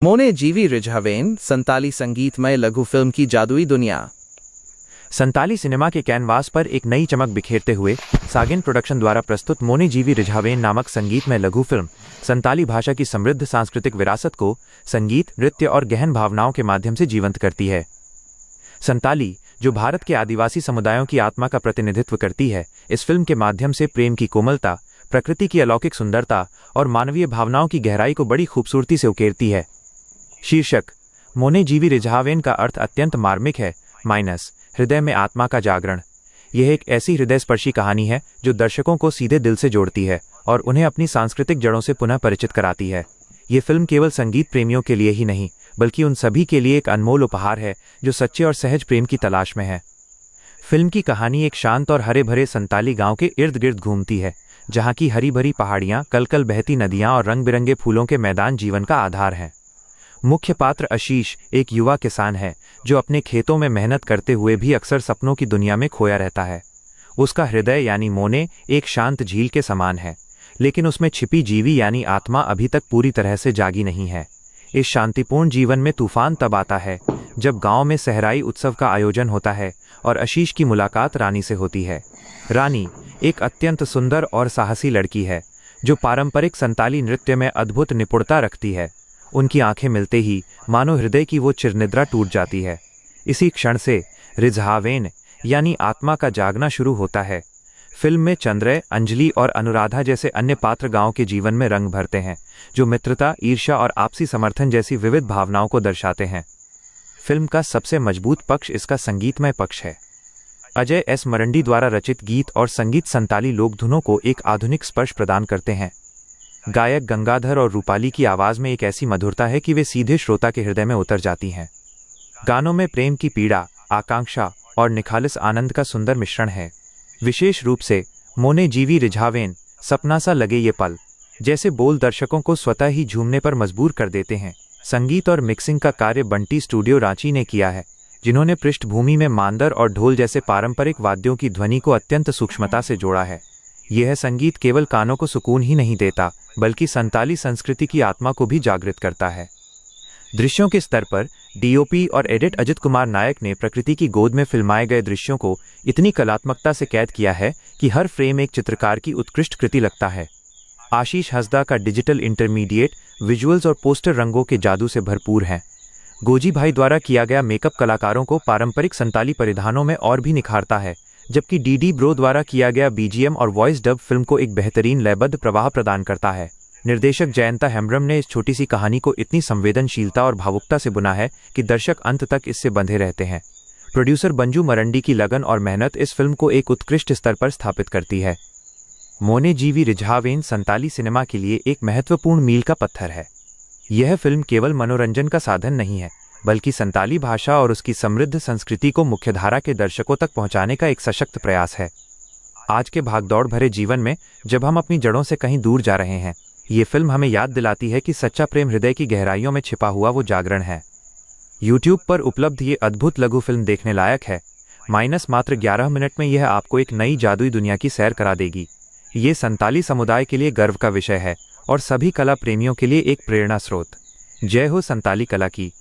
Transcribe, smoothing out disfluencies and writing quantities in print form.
मोने जीवी रिझावेन संताली संगीतमय लघु फिल्म की जादुई दुनिया। संताली सिनेमा के कैनवास पर एक नई चमक बिखेरते हुए सागिन प्रोडक्शन द्वारा प्रस्तुत मोने जीवी रिझावेन नामक संगीतमय लघु फिल्म संताली भाषा की समृद्ध सांस्कृतिक विरासत को संगीत, नृत्य और गहन भावनाओं के माध्यम से जीवंत करती है। संताली, जो भारत के आदिवासी समुदायों की आत्मा का प्रतिनिधित्व करती है, इस फिल्म के माध्यम से प्रेम की कोमलता, प्रकृति की अलौकिक सुंदरता और मानवीय भावनाओं की गहराई को बड़ी खूबसूरती से उकेरती है। शीर्षक मोने जीवी रिझावेन का अर्थ अत्यंत मार्मिक है, हृदय में आत्मा का जागरण। यह एक ऐसी हृदयस्पर्शी कहानी है जो दर्शकों को सीधे दिल से जोड़ती है और उन्हें अपनी सांस्कृतिक जड़ों से पुनः परिचित कराती है। ये फिल्म केवल संगीत प्रेमियों के लिए ही नहीं, बल्कि उन सभी के लिए एक अनमोल उपहार है जो सच्चे और सहज प्रेम की तलाश में है। फिल्म की कहानी एक शांत और हरे भरे संताली गांव के इर्द गिर्द घूमती है, जहां की हरी भरी पहाड़ियां, कल-कल बहती नदियां और रंग बिरंगे फूलों के मैदान जीवन का आधार हैं। मुख्य पात्र आशीष एक युवा किसान है जो अपने खेतों में मेहनत करते हुए भी अक्सर सपनों की दुनिया में खोया रहता है। उसका हृदय यानी मोने एक शांत झील के समान है, लेकिन उसमें छिपी जीवी यानी आत्मा अभी तक पूरी तरह से जागी नहीं है। इस शांतिपूर्ण जीवन में तूफान तब आता है जब गांव में सहराई उत्सव का आयोजन होता है और आशीष की मुलाकात रानी से होती है। रानी एक अत्यंत सुंदर और साहसी लड़की है जो पारंपरिक संताली नृत्य में अद्भुत निपुणता रखती है। उनकी आंखें मिलते ही मानो हृदय की वो चिरनिद्रा टूट जाती है। इसी क्षण से रिझावेन यानी आत्मा का जागना शुरू होता है। फिल्म में चंद्रय, अंजलि और अनुराधा जैसे अन्य पात्र गांव के जीवन में रंग भरते हैं, जो मित्रता, ईर्ष्या और आपसी समर्थन जैसी विविध भावनाओं को दर्शाते हैं। फिल्म का सबसे मजबूत पक्ष इसका संगीतमय पक्ष है। अजय एस मरंडी द्वारा रचित गीत और संगीत संताली लोकधुनों को एक आधुनिक स्पर्श प्रदान करते हैं। गायक गंगाधर और रूपाली की आवाज में एक ऐसी मधुरता है कि वे सीधे श्रोता के हृदय में उतर जाती हैं। गानों में प्रेम की पीड़ा, आकांक्षा और निखालिस आनंद का सुंदर मिश्रण है। विशेष रूप से मोने जीवी रिझावेन, सपना सा लगे ये पल जैसे बोल दर्शकों को स्वतः ही झूमने पर मजबूर कर देते हैं। संगीत और मिक्सिंग का कार्य बंटी स्टूडियो रांची ने किया है, जिन्होंने पृष्ठभूमि में मांदर और ढोल जैसे पारंपरिक वाद्यों की ध्वनि को अत्यंत सूक्ष्मता से जोड़ा है। यह संगीत केवल कानों को सुकून ही नहीं देता, बल्कि संताली संस्कृति की आत्मा को भी जागृत करता है। दृश्यों के स्तर पर डीओपी और एडिट अजित कुमार नायक ने प्रकृति की गोद में फिल्माए गए दृश्यों को इतनी कलात्मकता से कैद किया है कि हर फ्रेम एक चित्रकार की उत्कृष्ट कृति लगता है। आशीष हंसदा का डिजिटल इंटरमीडिएट विजुअल्स और पोस्टर रंगों के जादू से भरपूर हैं। गोजी भाई द्वारा किया गया मेकअप कलाकारों को पारंपरिक संताली परिधानों में और भी निखारता है, जबकि डीडी ब्रो द्वारा किया गया बीजीएम और वॉइस डब फिल्म को एक बेहतरीन लयबद्ध प्रवाह प्रदान करता है। निर्देशक जयंता हेम्ब्रम ने इस छोटी सी कहानी को इतनी संवेदनशीलता और भावुकता से बुना है कि दर्शक अंत तक इससे बंधे रहते हैं। प्रोड्यूसर बंजू मरंडी की लगन और मेहनत इस फिल्म को एक उत्कृष्ट स्तर पर स्थापित करती है। मोने जीवी रिझावेन संताली सिनेमा के लिए एक महत्वपूर्ण मील का पत्थर है। यह फिल्म केवल मनोरंजन का साधन नहीं है, बल्कि संताली भाषा और उसकी समृद्ध संस्कृति को मुख्यधारा के दर्शकों तक पहुंचाने का एक सशक्त प्रयास है। आज के भागदौड़ भरे जीवन में जब हम अपनी जड़ों से कहीं दूर जा रहे हैं, ये फिल्म हमें याद दिलाती है कि सच्चा प्रेम हृदय की गहराइयों में छिपा हुआ वो जागरण है। YouTube पर उपलब्ध ये अद्भुत लघु फिल्म देखने लायक है। मात्र 11 मिनट में यह आपको एक नई जादुई दुनिया की सैर करा देगी। ये संताली समुदाय के लिए गर्व का विषय है और सभी कला प्रेमियों के लिए एक प्रेरणा स्रोत। जय हो संताली कला की।